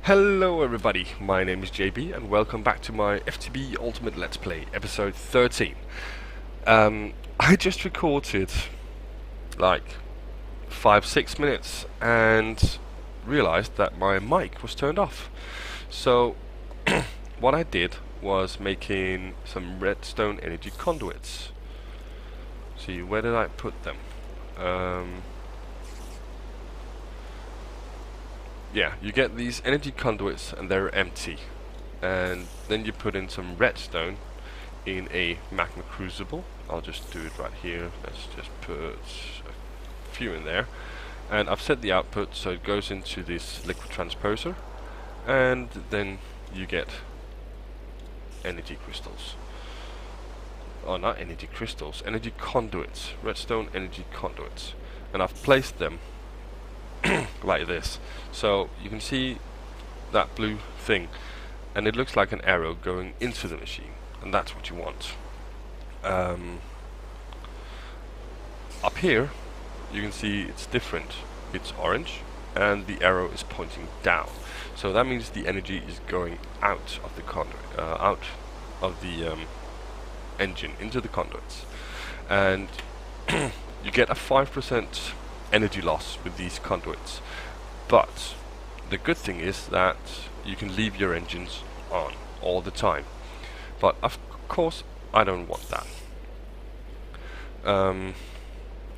Hello everybody, my name is JB and welcome back to my FTB Ultimate Let's Play, episode 13. I just recorded like 5-6 minutes and realized that my mic was turned off. So what I did was making some redstone energy conduits. See, where did I put them? Yeah, you get these energy conduits and they're empty, and then you put in some redstone in a magma crucible. I'll just do it right here. Let's just put a few in there, and I've set the output so it goes into this liquid transposer, and then you get energy crystals. Oh, not energy crystals, energy conduits, redstone energy conduits, and I've placed them like this. So you can see that blue thing, and it looks like an arrow going into the machine, and that's what you want. Up here you can see it's different. It's orange and the arrow is pointing down, so that means the energy is going out of the conduit, out of the engine into the conduits, and you get a 5% energy loss with these conduits. But the good thing is that you can leave your engines on all the time, but of course I don't want that.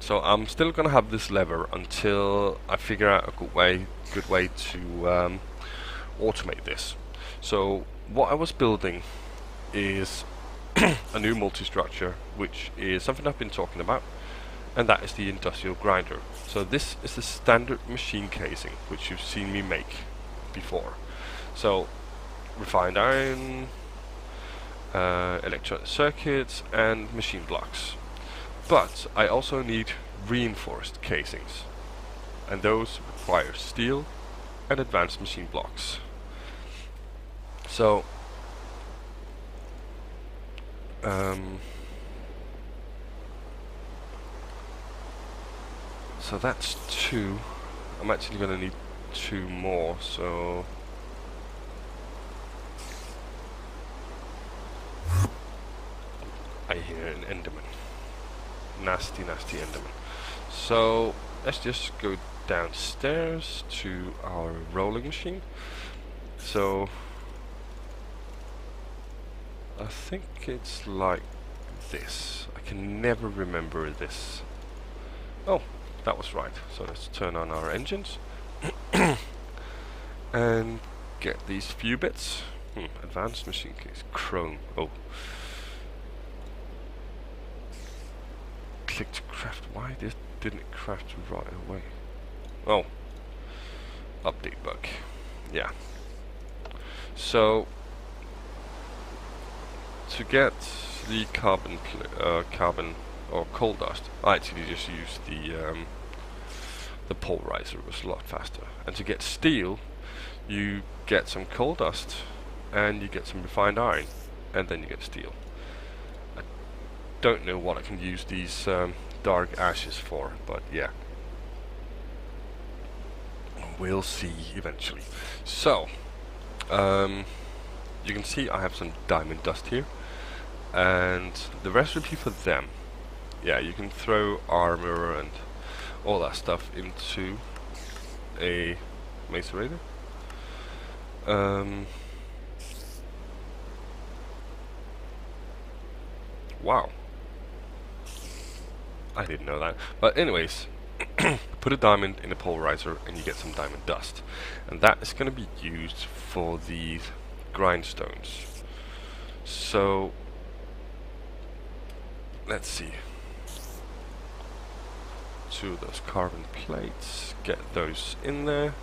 So I'm still gonna have this lever until I figure out a good way to automate this. So what I was building is a new multi-structure, which is something I've been talking about, and that is the industrial grinder. So this is the standard machine casing which you've seen me make before. So refined iron, electronic circuits and machine blocks. But I also need reinforced casings, and those require steel and advanced machine blocks. So so that's 2. I'm actually going to need 2 more, so I hear an enderman. Nasty enderman. So let's just go downstairs to our rolling machine. So I think it's like this. I can never remember this. Oh, that was right. So let's turn on our engines and get these few bits. Advanced machine case, chrome. Oh, click to craft. Why didn't it craft right away? Oh, update bug. Yeah. So to get the carbon or coal dust, I actually just used the polarizer. It was a lot faster. And to get steel, you get some coal dust and you get some refined iron, and then you get steel. I don't know what I can use these dark ashes for, but yeah, we'll see eventually. So you can see I have some diamond dust here, and the recipe for them, yeah, you can throw armor and all that stuff into a macerator. Wow, I didn't know that. But anyways, put a diamond in a polarizer and you get some diamond dust, and that is going to be used for the grindstones. So let's see, 2 of those carbon plates, get those in there.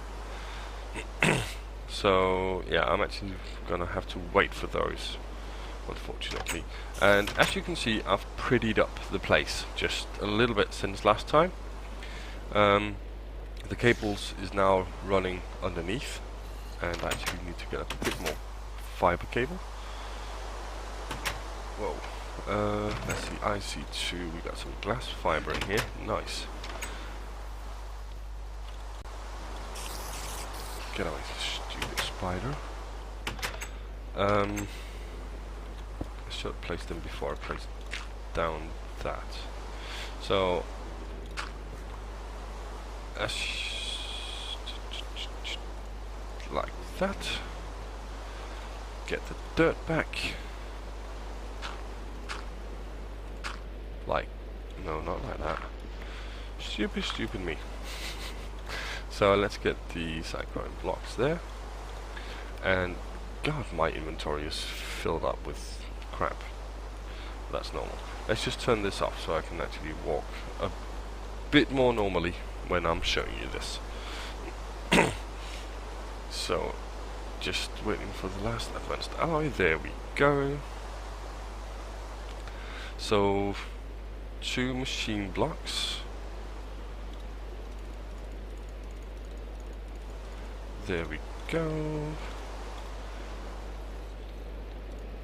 So yeah, I'm actually gonna have to wait for those, unfortunately. And as you can see, I've prettied up the place just a little bit since last time. The cables is now running underneath, and I actually need to get a bit more fiber cable. Whoa. Let's see, IC2, we got some glass fiber in here, nice. Get away, stupid spider. I should have placed them before I placed down that. So like that. Get the dirt back. Like, no, not like that. Stupid me. So let's get the cyclone blocks there. And God, my inventory is filled up with crap. That's normal. Let's just turn this off so I can actually walk a bit more normally when I'm showing you this. So, just waiting for the last advanced alloy. There we go. So, 2 machine blocks. There we go.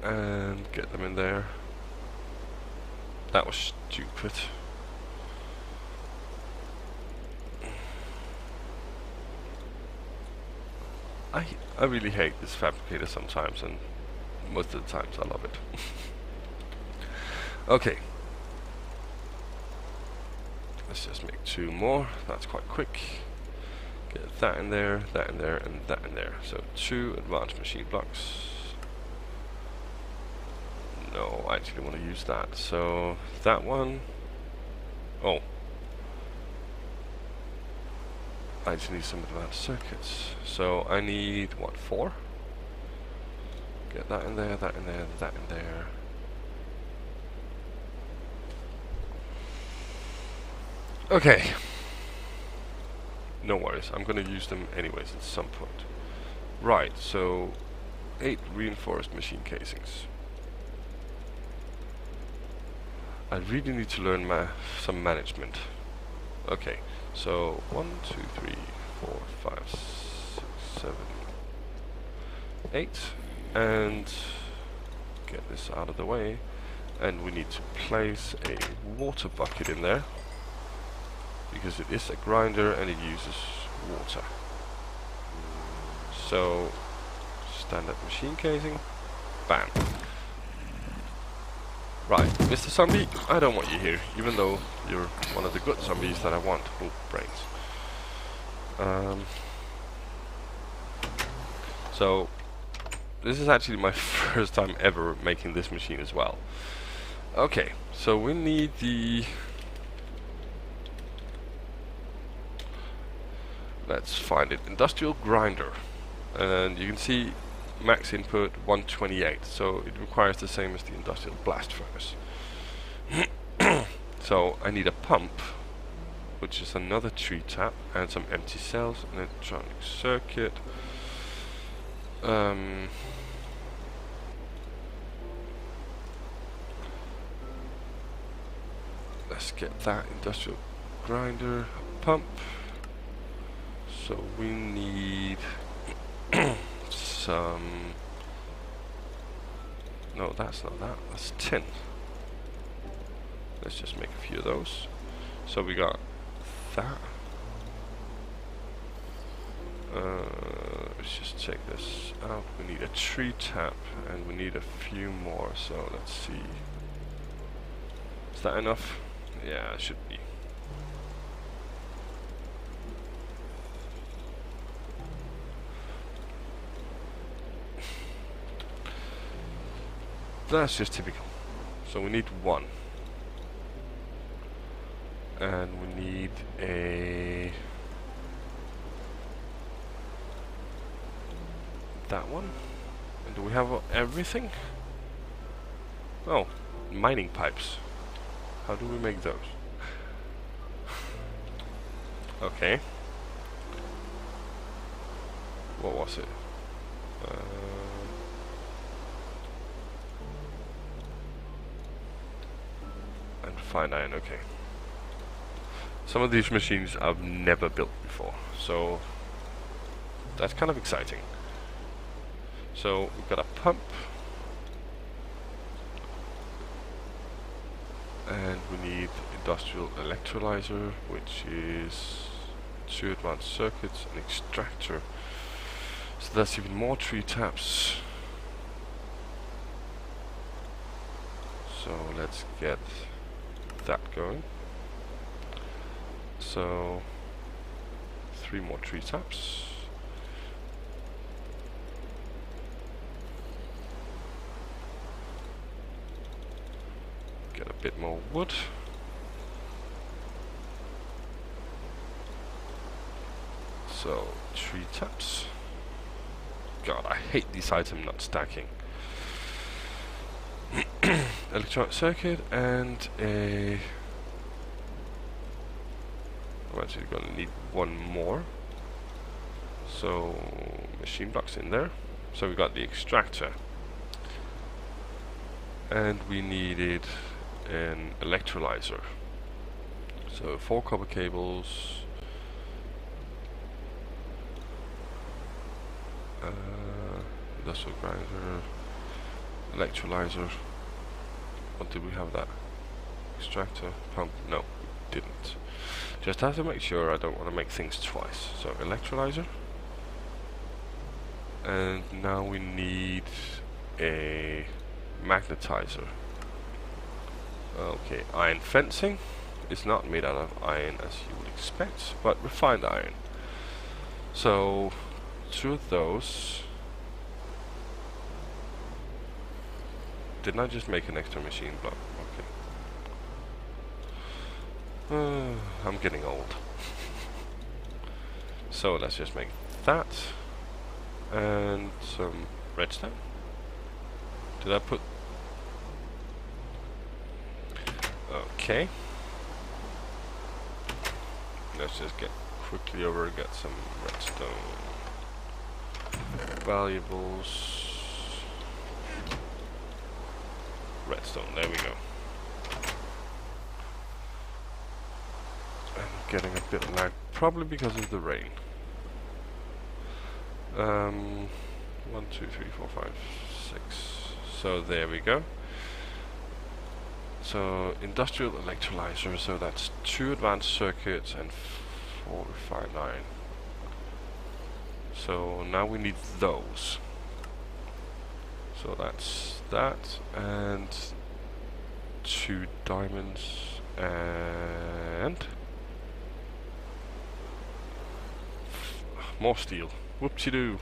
And get them in there. That was stupid. I really hate this fabricator sometimes, and most of the times I love it. Okay. Let's just make 2 more. That's quite quick. Get that in there, that in there, and that in there. So 2 advanced machine blocks. No, I actually want to use that. So that one. Oh. I just need some advanced circuits. So I need, what, 4? Get that in there, that in there, that in there. Okay. No worries, I'm gonna use them anyways at some point. Right, so 8 reinforced machine casings. I really need to learn some management. Okay, so 1, 2, 3, 4, 5, 6, 7, 8, and get this out of the way. And we need to place a water bucket in there, because it is a grinder and it uses water. So, standard machine casing, bam. Right, Mr. Zombie, I don't want you here, even though you're one of the good zombies that I want. Oh, brains. So, this is actually my first time ever making this machine as well. Okay, so we need the... Let's find it. Industrial grinder. And you can see max input 128, so it requires the same as the industrial blast furnace. So I need a pump, which is another tree tap, and some empty cells, an electronic circuit. Let's get that industrial grinder, pump. So we need some... No, that's not that. That's tin. Let's just make a few of those. So we got that. Let's just check this out. We need a tree tap, and we need a few more. So let's see. Is that enough? Yeah, it should be. That's just typical. So we need 1. And we need a... that one. And do we have everything? Oh, mining pipes. How do we make those? Okay. What was it? And fine iron, okay. Some of these machines I've never built before, so that's kind of exciting. So we've got a pump, and we need industrial electrolyzer, which is 2 advanced circuits, an extractor. Is So that's even more tree taps. So let's get that going. So 3 more tree taps. Get a bit more wood. So 3 taps. God, I hate these items not stacking. Electronic circuit and a... I'm actually going to need 1 more. So machine blocks in there. So we got the extractor. And we needed an electrolyzer. So 4 copper cables. Industrial grinder. Electrolyzer. What did we have that? Extractor, pump? No, we didn't. Just have to make sure I don't want to make things twice. So electrolyzer. And now we need a magnetizer. Okay, iron fencing is not made out of iron as you would expect, but refined iron. So 2 of those. Didn't I just make an extra machine block? Okay. I'm getting old. So let's just make that. And some redstone. Did I put... Okay. Let's just get quickly over and get some redstone. Valuables. Redstone, there we go. I'm getting a bit lag, probably because of the rain. 1, 2, 3, 4, 5, 6. So there we go. So industrial electrolyzer, so that's 2 advanced circuits and 4 refined iron. So now we need those. So that's that, and 2 diamonds, and more steel. Whoopsie-doo.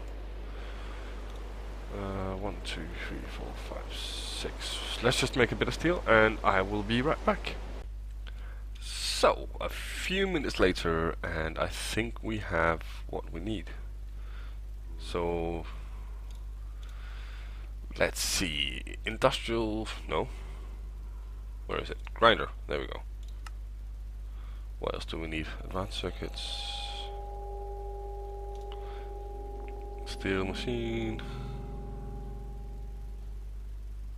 1, 2, 3, 4, 5, 6. Let's just make a bit of steel, and I will be right back. So, a few minutes later, and I think we have what we need. So... let's see, industrial, no, where is it? Grinder, there we go. What else do we need? Advanced circuits, steel machine,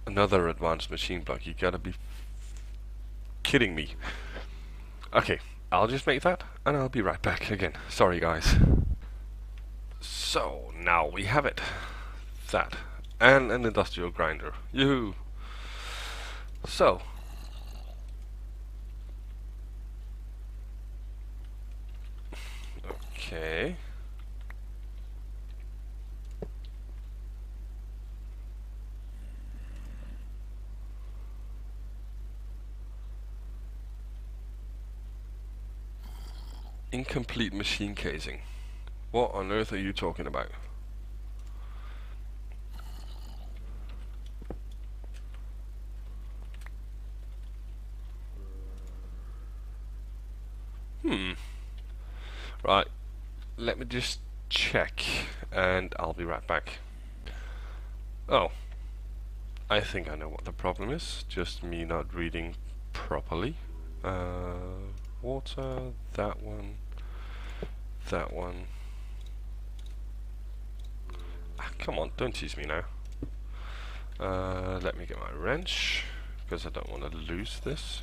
another advanced machine block. You gotta be kidding me. Okay, I'll just make that and I'll be right back again. Sorry guys. So now we have it. That. And an industrial grinder. Yoo-hoo! So. Okay. Incomplete machine casing. What on earth are you talking about? Right, let me just check and I'll be right back. Oh, I think I know what the problem is, just me not reading properly. Water, that one, that one. Ah, come on, don't tease me now. Let me get my wrench, because I don't want to lose this.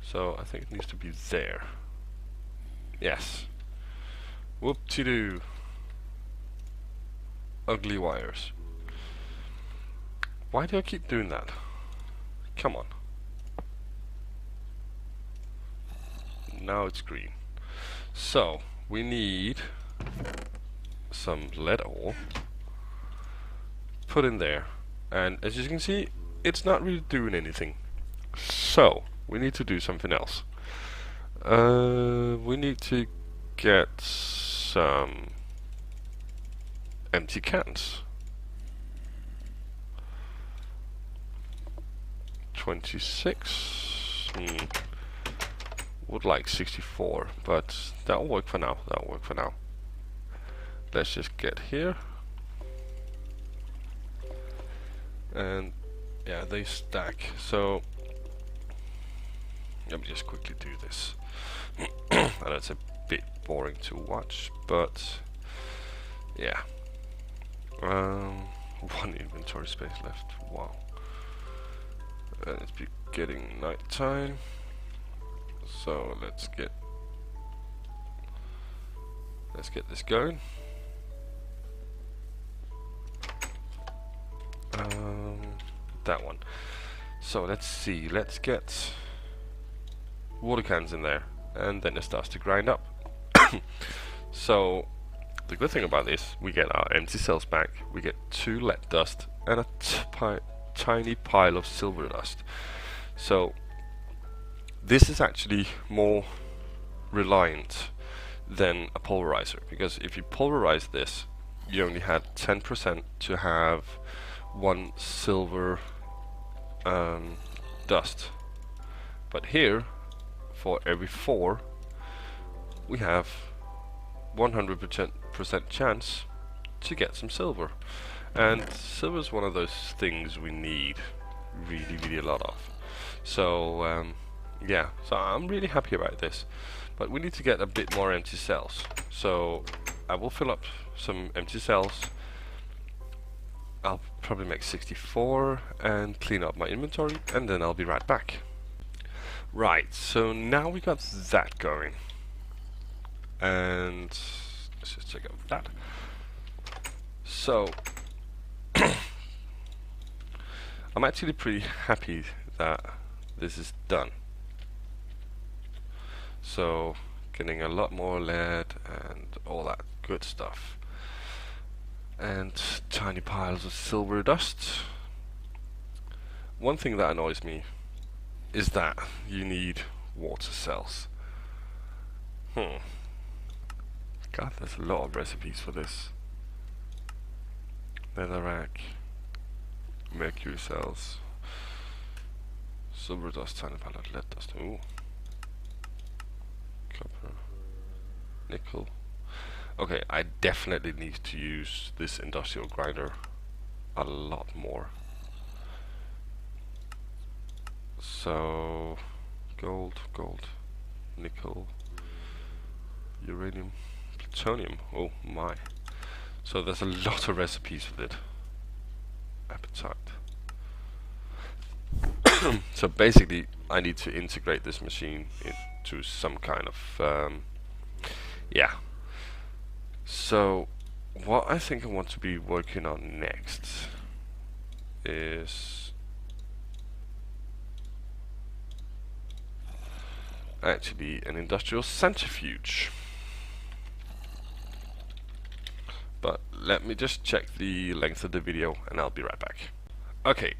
So I think it needs to be there. Yes. Whoop-de-doo. Ugly wires. Why do I keep doing that? Come on. Now it's green. So, we need some lead ore, put in there, and as you can see, it's not really doing anything. So we need to do something else. We need to get some empty cans. 26. Would like 64, but that'll work for now. That'll work for now. Let's just get here. And yeah, they stack. So let me just quickly do this. I know it's a bit boring to watch, but yeah. One inventory space left. Wow. And it's getting night time. So let's get this going. That one. So let's see. Let's get water cans in there, and then it starts to grind up. So the good thing about this, we get our empty cells back. We get 2 lead dust and a tiny pile of silver dust. So this is actually more reliant than a pulverizer, because if you pulverize this, you only had 10% to have 1 silver dust. But here, for every 4, we have 100% chance to get some silver. And silver is one of those things we need really a lot of. So yeah, so I'm really happy about this. But we need to get a bit more empty cells. So I will fill up some empty cells. I'll probably make 64 and clean up my inventory, and then I'll be right back. Right, so now we got that going. And let's just check out that. So I'm actually pretty happy that this is done. So getting a lot more lead and all that good stuff, and tiny piles of silver dust. One thing that annoys me is that you need water cells. God, there's a lot of recipes for this. Netherrack, mercury cells, silver dust, tiny pile of lead dust. Ooh. Copper, nickel. Okay, I definitely need to use this industrial grinder a lot more. So gold, nickel, uranium, plutonium. Oh my. So there's a lot of recipes with it. Appetite. So basically I need to integrate this machine into some kind of yeah. So what I think I want to be working on next is actually an industrial centrifuge. But let me just check the length of the video and I'll be right back. Okay,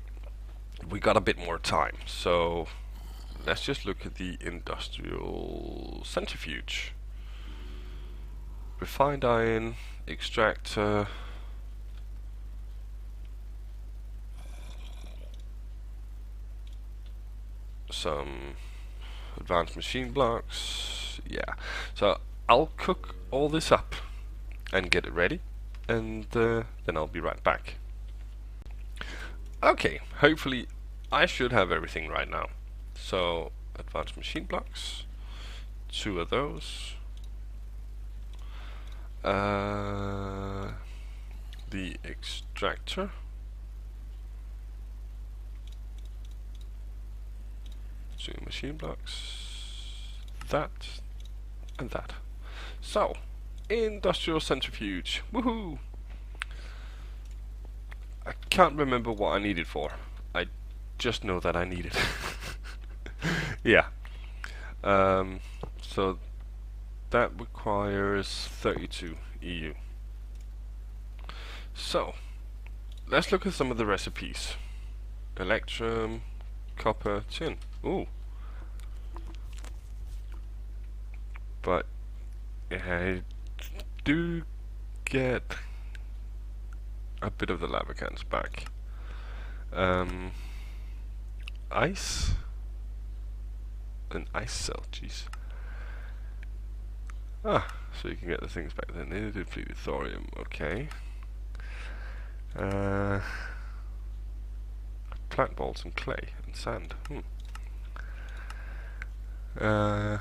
we got a bit more time, so let's just look at the industrial centrifuge. Refined iron, extractor, some advanced machine blocks. Yeah, so I'll cook all this up and get it ready, and then I'll be right back. Okay, hopefully I should have everything right now. So advanced machine blocks, 2 of those, the extractor, two machine blocks, that and that. So industrial centrifuge, woohoo! I can't remember what I need it for. I just know that I need it. Yeah. So that requires 32 EU. So, let's look at some of the recipes. Electrum, copper, tin. Ooh. But I do get a bit of the lava cans back. Ice. An ice cell, jeez. Ah, so you can get the things back then. Depleted thorium, okay. Plant balls and clay and sand. A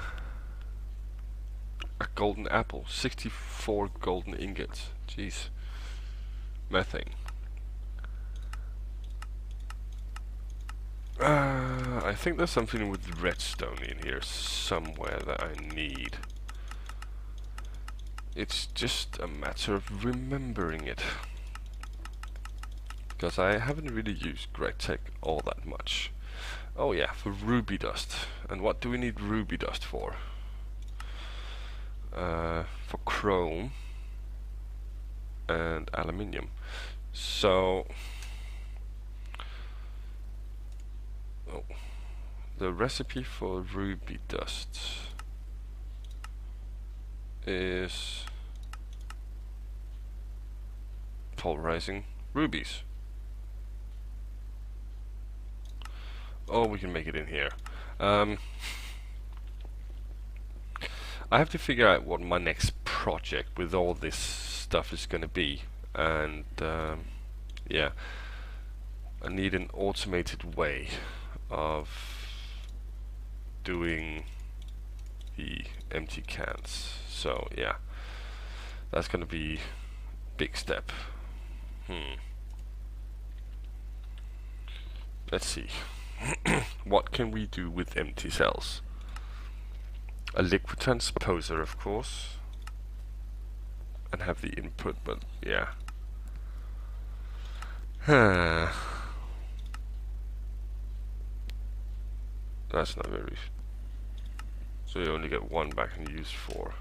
golden apple. 64 golden ingots. Jeez. Methane. I think there's something with redstone in here somewhere that I need. It's just a matter of remembering it. Because I haven't really used GregTech all that much. Oh yeah, for ruby dust. And what do we need ruby dust for? For chrome and aluminium. So the recipe for ruby dust is pulverizing rubies. Oh, we can make it in here. I have to figure out what my next project with all this stuff is going to be, and yeah, I need an automated way of doing the empty cans. So yeah, that's going to be a big step. Let's see. What can we do with empty cells? A liquid transposer, of course, and have the input, but yeah. That's not very... So you only get one back and use 4.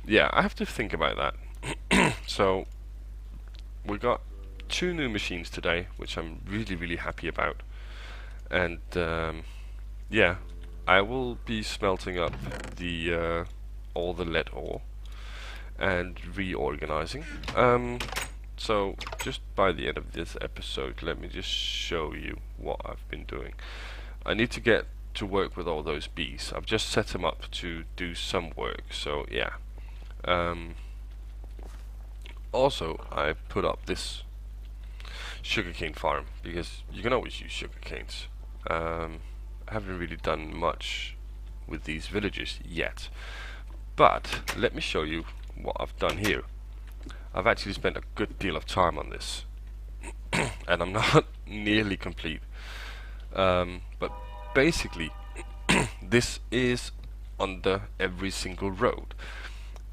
Yeah, I have to think about that. So, we got 2 new machines today, which I'm really happy about. And yeah, I will be smelting up the all the lead ore and reorganizing. So just by the end of this episode, let me just show you what I've been doing. I need to get to work with all those bees. I've just set them up to do some work, so yeah. Also, I put up this sugarcane farm because you can always use sugar canes. I haven't really done much with these villages yet, but let me show you what I've done here. I've actually spent a good deal of time on this and I'm not nearly complete, but basically this is under every single road,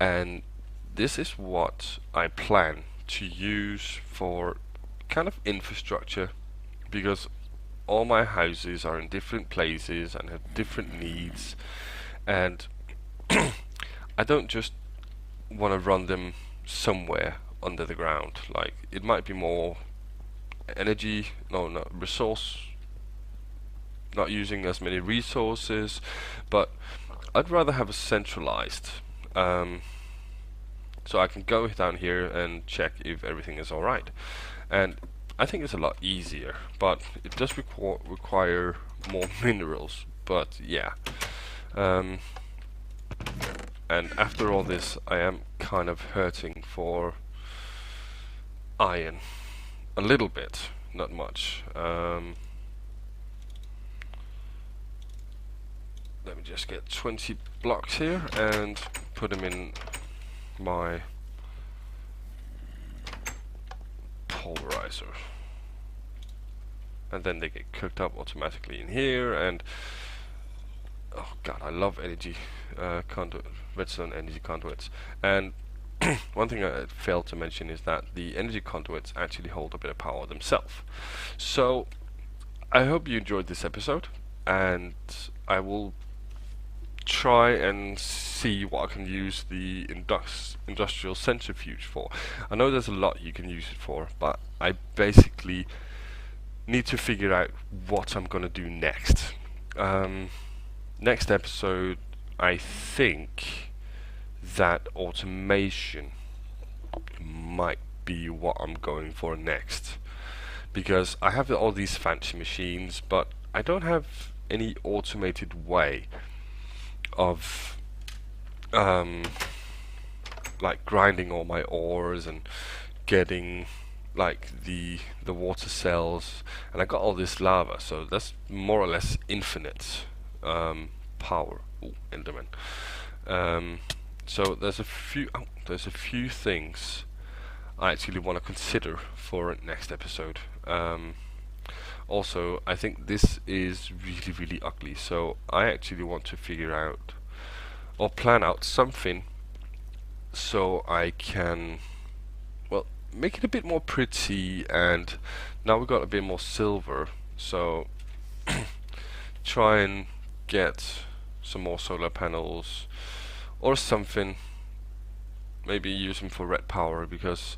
and this is what I plan to use for kind of infrastructure, because all my houses are in different places and have different needs, and I don't just want to run them somewhere under the ground. Like, it might be more energy, resource, not using as many resources, but I'd rather have a centralized, so I can go down here and check if everything is alright. And I think it's a lot easier, but it does require more minerals, but yeah. And after all this, I am kind of hurting for iron. A little bit, not much. Let me just get 20 blocks here and put them in my pulverizer, and then they get cooked up automatically in here. And oh god, I love energy conduit, redstone energy conduits. And one thing I failed to mention is that the energy conduits actually hold a bit of power themselves. So I hope you enjoyed this episode, and I will try and see what I can use the industrial centrifuge for. I know there's a lot you can use it for, but I basically need to figure out what I'm gonna do next. Next episode, I think that automation might be what I'm going for next, because I have all these fancy machines, but I don't have any automated way of like grinding all my ores and getting like the water cells, and I got all this lava, so that's more or less infinite power. Ooh, Enderman. So there's a few things I actually want to consider for next episode. Also, I think this is really ugly, so I actually want to figure out or plan out something so I can, well, make it a bit more pretty. And now we've got a bit more silver, so try and get some more solar panels or something. Maybe use them for red power, because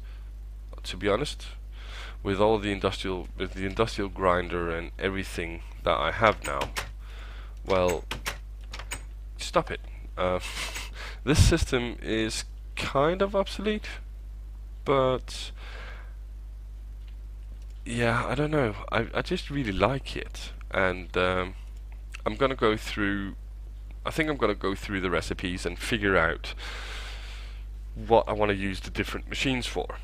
to be honest, with the industrial grinder and everything that I have now, well, stop it. This system is kind of obsolete, but yeah, I don't know. I just really like it, and I'm gonna go through. I think I'm gonna go through the recipes and figure out what I want to use the different machines for.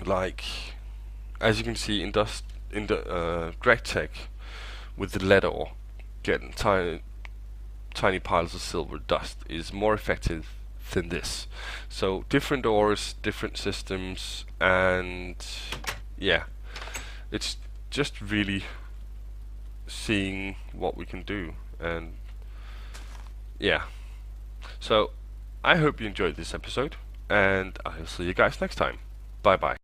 Like, as you can see in the Greg Tech with the lead ore, getting tiny piles of silver dust is more effective than this. So different ores, different systems, and yeah, it's just really seeing what we can do. And yeah, so I hope you enjoyed this episode, and I'll see you guys next time. Bye bye.